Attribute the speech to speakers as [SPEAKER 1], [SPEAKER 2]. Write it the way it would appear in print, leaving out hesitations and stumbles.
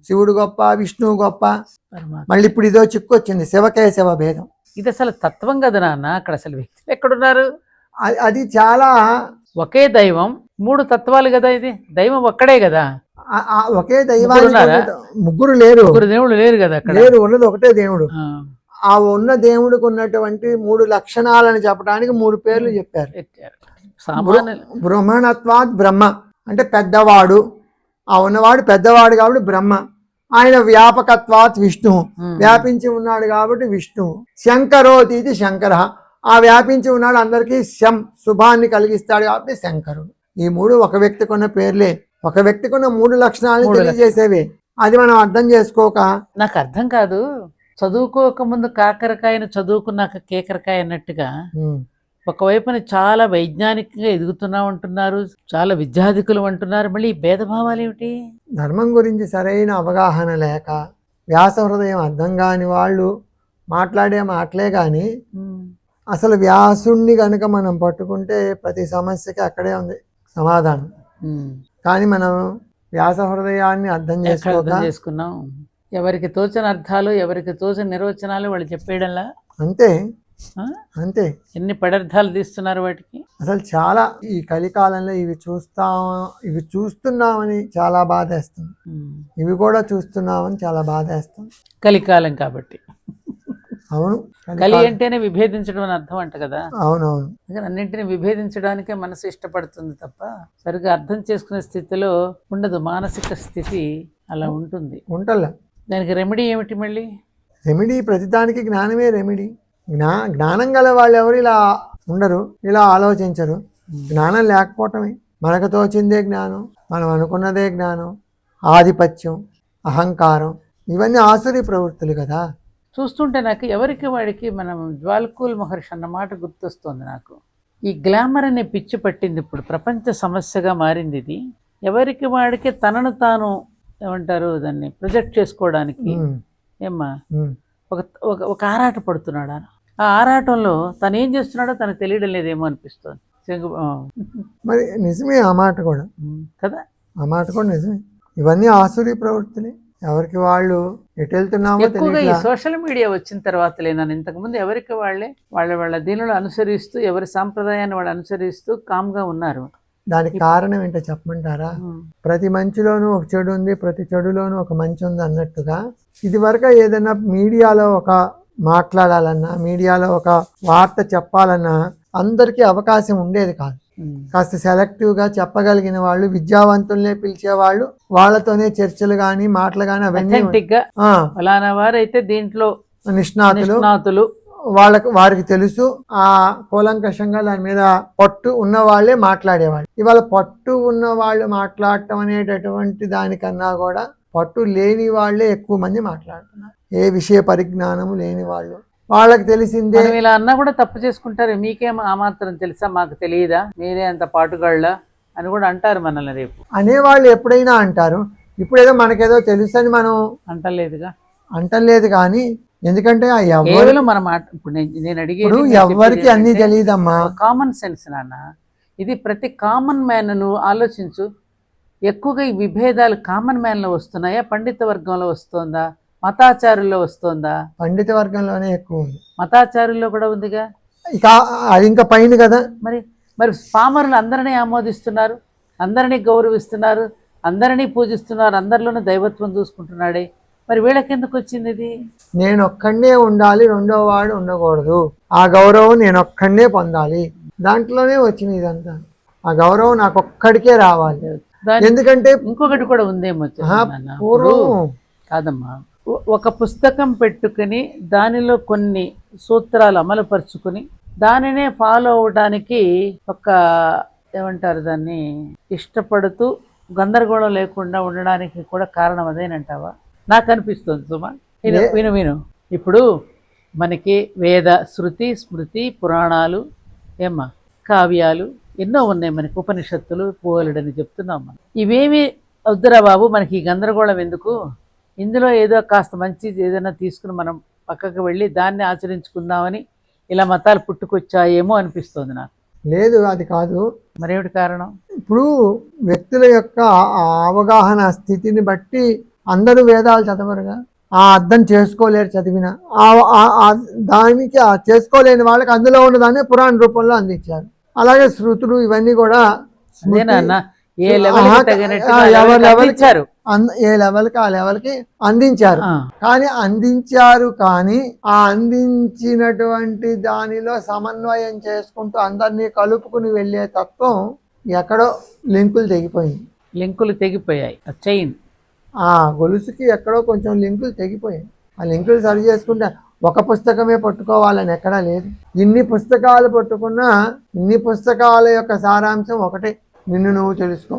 [SPEAKER 1] శివుడు గొప్ప, విష్ణువు గొప్ప.
[SPEAKER 2] పరమాత్మ.
[SPEAKER 1] మళ్ళీ ఇప్పుడు ఇదో చిక్కు వచ్చింది, శివకేశవ భేదం.
[SPEAKER 2] ఇది అసలు తత్వం కదా నాన్న, అక్కడ అసలు వ్యక్తులు ఎక్కడున్నారు?
[SPEAKER 1] అది చాలా
[SPEAKER 2] ఒకే దైవం, 3 తత్వాలు కదా, ఇది దైవం ఒక్కడే కదా.
[SPEAKER 1] ఒకే
[SPEAKER 2] ముగ్గురు
[SPEAKER 1] దైవానికి
[SPEAKER 2] ఉన్నారా?
[SPEAKER 1] ముగ్గురు లేరు,
[SPEAKER 2] ముగ్గురు దేవుళ్ళు లేరు కదా అక్కడ.
[SPEAKER 1] లేరు, ఉన్నది ఒకటే దేవుడు.
[SPEAKER 2] ఆ,
[SPEAKER 1] ఆ ఉన్న దేవుడికి ఉన్నటువంటి 3 లక్షణాలను చెప్పడానికి 3 పేర్లు చెప్పారు.
[SPEAKER 2] పెట్టారు. సామాన్య
[SPEAKER 1] బ్రహ్మణత్వాత్ బ్రహ్మ అంటే పెద్దవాడు, ఆ ఉన్నవాడు పెద్దవాడు కాబట్టి బ్రహ్మ. ఆయన వ్యాపకత్వాత్ విష్ణు, వ్యాపించి ఉన్నాడు కాబట్టి విష్ణువు. శంకరోతి ఇది శంకర, ఆ వ్యాపించి ఉన్నాడు అందరికీ శుభాన్ని కలిగిస్తాడు కాబట్టి శంకరుడు. ఈ 3 ఒక వ్యక్తికి ఉన్న పేర్లే, ఒక వ్యక్తికి ఉన్న 3 లక్షణాలు తెలియజేసేవే. అది మనం అర్థం చేసుకోక.
[SPEAKER 2] నాకు అర్థం కాదు, చదువుకోక ముందు కాకరకాయను చదువుకున్నాక కేకరకాయ అన్నట్టుగా ఒకవైపున చాలా వైజ్ఞానికంగా ఎదుగుతున్నాం అంటున్నారు, చాలా విద్యాధికులు అంటున్నారు, మళ్ళీ ఈ భేదభావాలు ఏమిటి?
[SPEAKER 1] ధర్మం గురించి సరైన అవగాహన లేక, వ్యాస హృదయం అర్థం కాని వాళ్ళు మాట్లాడే మాటలే కానీ, అసలు వ్యాసుణ్ణి కనుక మనం పట్టుకుంటే ప్రతి సమస్యకి అక్కడే ఉంది సమాధానం. కానీ మనం వ్యాస హృదయాన్ని అర్థం
[SPEAKER 2] చేసుకున్నాం. ఎవరికి తోచని అర్థాలు, ఎవరికి తోచని నిర్వచనాలు వాళ్ళు చెప్పేయడంలా.
[SPEAKER 1] అంతే అంతే.
[SPEAKER 2] ఎన్ని పదార్థాలు తీస్తున్నారు వాటికి.
[SPEAKER 1] అసలు చాలా ఈ కలికాలంలో ఇవి చూస్తున్నామని చాలా బాధేస్తుంది, ఇవి కూడా చూస్తున్నామని చాలా బాధేస్తుంది.
[SPEAKER 2] కలికాలం కాబట్టి.
[SPEAKER 1] అవును,
[SPEAKER 2] కలి అంటేనే విభేదించడం అని అర్థం అంట కదా.
[SPEAKER 1] అవునవును.
[SPEAKER 2] అన్నింటినీ విభేదించడానికే మనసు ఇష్టపడుతుంది తప్ప సరిగ్గా అర్థం చేసుకునే స్థితిలో ఉండదు. మానసిక స్థితి అలా ఉంటుంది.
[SPEAKER 1] ఉంటలే.
[SPEAKER 2] దానికి రెమెడీ ఏమిటి? మళ్ళీ
[SPEAKER 1] రెమెడీ ప్రతిదానికి జ్ఞానమే రెమెడీ. జ్ఞానం గల వాళ్ళు ఎవరు ఇలా ఉండరు, ఇలా ఆలోచించరు. జ్ఞానం లేకపోవటమే. మనకు తోచిందే జ్ఞానం, మనం అనుకున్నదే జ్ఞానం. ఆధిపత్యం, అహంకారం, ఇవన్నీ ఆసురీ ప్రవృత్తులు కదా.
[SPEAKER 2] చూస్తుంటే నాకు ఎవరికి వాడికి మనం జ్వాల్కూల్ మహర్షి అన్న మాట గుర్తొస్తుంది నాకు. ఈ గ్లామర్ అనే పిచ్చి పట్టింది, ఇప్పుడు ప్రపంచ సమస్యగా మారింది ఇది. ఎవరికి వాడికి తనను తాను ఏమంటారు దాన్ని ప్రొజెక్ట్ చేసుకోవడానికి ఏమ్మా ఒక ఆరాట పడుతున్నాడు. ఆ ఆరాటంలో తను ఏం చేస్తున్నాడో తనకు తెలియడం లేదేమో అనిపిస్తుంది.
[SPEAKER 1] మరి నిజమే ఆ మాట కూడా
[SPEAKER 2] కదా,
[SPEAKER 1] ఆ మాట కూడా నిజమే. ఇవన్నీ ఆసురీ ప్రవృత్తులే. ఎవరికి వాళ్ళు ఎటు వెళ్తున్నామో
[SPEAKER 2] ఎక్కువగా ఈ సోషల్ మీడియా వచ్చిన తర్వాత లేనని, ఇంతకుముందు ఎవరికి వాళ్ళ దీనిలో అనుసరిస్తూ, ఎవరి సాంప్రదాయాన్ని వాళ్ళు అనుసరిస్తూ కామ్గా ఉన్నారు.
[SPEAKER 1] దానికి కారణం ఏంటో చెప్పమంటారా? ప్రతి మంచిలోనూ ఒక చెడు ఉంది, ప్రతి చెడులోనూ ఒక మంచి ఉంది అన్నట్టుగా ఇది వరకు ఏదైనా మీడియాలో ఒక మాట్లాడాలన్నా, మీడియాలో ఒక వార్త చెప్పాలన్నా అందరికీ అవకాశం ఉండేది కాదు. కాస్త సెలెక్టివ్గా చెప్పగలిగిన వాళ్ళు, విద్యావంతుల్నే పిలిచేవాళ్ళు, వాళ్ళతోనే చర్చలు కానీ మాటలు కానీ అవన్నీ
[SPEAKER 2] వారైతే దీంట్లో
[SPEAKER 1] నిష్ణాతులు, వారికి తెలుసు. ఆ కూలంకషంగా దాని మీద పట్టు ఉన్న వాళ్ళే మాట్లాడేవాళ్ళు. ఇవాళ పట్టు ఉన్న వాళ్ళు మాట్లాడటం అనేటటువంటి దానికన్నా కూడా పట్టు లేని వాళ్ళే ఎక్కువ మంది మాట్లాడుతున్నారు. ఏ విషయ పరిజ్ఞానము లేని వాళ్ళు, వాళ్ళకి తెలిసిందే.
[SPEAKER 2] ఇలా అన్నా కూడా తప్పు చేసుకుంటారు. మీకేం ఆ మాత్రం తెలుసా, మాకు తెలియదా, మీరే అంత పాటుగాళ్ళ అని కూడా అంటారు మనల్ని రేపు. అనేవాళ్ళు
[SPEAKER 1] ఎప్పుడైనా అంటారు. ఇప్పుడేదో మనకేదో తెలుసు అని మనం అంటలేదు కానీ, ఎందుకంటే
[SPEAKER 2] మన మాట ఇప్పుడు నేను అడిగేది
[SPEAKER 1] ఎవరికి అన్ని తెలియదమ్మా.
[SPEAKER 2] కామన్ సెన్స్ నాన్న, ఇది ప్రతి కామన్ మ్యాన్ నువ్వు ఆలోచించు. ఎక్కువగా ఈ విభేదాలు కామన్ మ్యాన్లో వస్తున్నాయా, పండిత వర్గంలో వస్తుందా, మతాచారుల్లో వస్తుందా?
[SPEAKER 1] పండిత వర్గంలోనే ఎక్కువ ఉంది,
[SPEAKER 2] మతాచారుల్లో కూడా ఉందిగా.
[SPEAKER 1] అది ఇంకా పైన కదా.
[SPEAKER 2] మరి పామరులు అందరినీ ఆమోదిస్తున్నారు, అందరినీ గౌరవిస్తున్నారు, అందరినీ పూజిస్తున్నారు, అందరిలోనూ దైవత్వం చూసుకుంటున్నాడే. మరి వీళ్ళకెందుకు వచ్చింది ఇది?
[SPEAKER 1] నేను ఒక్కడే ఉండాలి, రెండో వాడు ఉండకూడదు, ఆ గౌరవం నేను ఒక్కడే పొందాలి, దాంట్లోనే వచ్చింది ఇదంతా. ఆ గౌరవం నాకు ఒక్కడికే రావాలి. ఎందుకంటే
[SPEAKER 2] ఇంకొకటి కూడా ఉందేమో పూర్వం కాదమ్మా. ఒక పుస్తకం పెట్టుకుని దానిలో కొన్ని సూత్రాలు అమలుపరుచుకుని దానినే ఫాలో అవడానికి ఒక ఏమంటారు దాన్ని ఇష్టపడుతూ గందరగోళం లేకుండా ఉండడానికి కూడా కారణం అదేనంటావా? నాకు అనిపిస్తుంది సుమా. విను ఇప్పుడు మనకి వేద, శృతి, స్మృతి, పురాణాలు, ఏమ్మా కావ్యాలు ఎన్నో ఉన్నాయి మనకి, ఉపనిషత్తులు, పోలుడని చెప్తున్నాం మనం. ఇవేమి వద్దురా బాబు, మనకి ఈ గందరగోళం ఎందుకు, ఇందులో ఏదో కాస్త మంచి ఏదైనా తీసుకుని మనం పక్కకు వెళ్ళి దాన్ని ఆచరించుకుందామని ఇలా మతాలు పుట్టుకొచ్చాయేమో అనిపిస్తుంది నాకు.
[SPEAKER 1] లేదు, అది కాదు.
[SPEAKER 2] మరేమిటి కారణం?
[SPEAKER 1] ఇప్పుడు వ్యక్తుల యొక్క అవగాహన స్థితిని బట్టి అందరూ వేదాలు చదవరుగా, ఆ అర్థం చేసుకోలేరు చదివిన దానికి ఆ చేసుకోలేని వాళ్ళకి అందులో ఉన్నదాన్ని పురాణ రూపంలో అందించారు. అలాగే శృతులు ఇవన్నీ కూడా
[SPEAKER 2] అదే నాన్న ఏ
[SPEAKER 1] ఆహా,
[SPEAKER 2] లెవెల్ తగినట్టు
[SPEAKER 1] ఎవరి లెవెల్కి
[SPEAKER 2] అందించారు.
[SPEAKER 1] ఏ లెవెల్కి ఆ లెవెల్కి అందించారు.
[SPEAKER 2] ఆ,
[SPEAKER 1] కానీ ఆ అందించినటువంటి దానిలో సమన్వయం చేసుకుంటూ అందరినీ కలుపుకుని వెళ్ళే తత్వం ఎక్కడో లింకులు తెగిపోయింది.
[SPEAKER 2] లింకులు తెగిపోయాయి. ఆ చైన్
[SPEAKER 1] ఆ గొలుసుకి ఎక్కడో కొంచెం లింకులు తెగిపోయాయి. ఆ లింకులు సరి చేసుకుంటే ఒక పుస్తకమే పట్టుకోవాలని ఎక్కడా లేదు. ఇన్ని పుస్తకాలు పట్టుకున్నా ఇన్ని పుస్తకాల యొక్క సారాంశం ఒకటే, నిన్ను నువ్వు తెలుసుకో.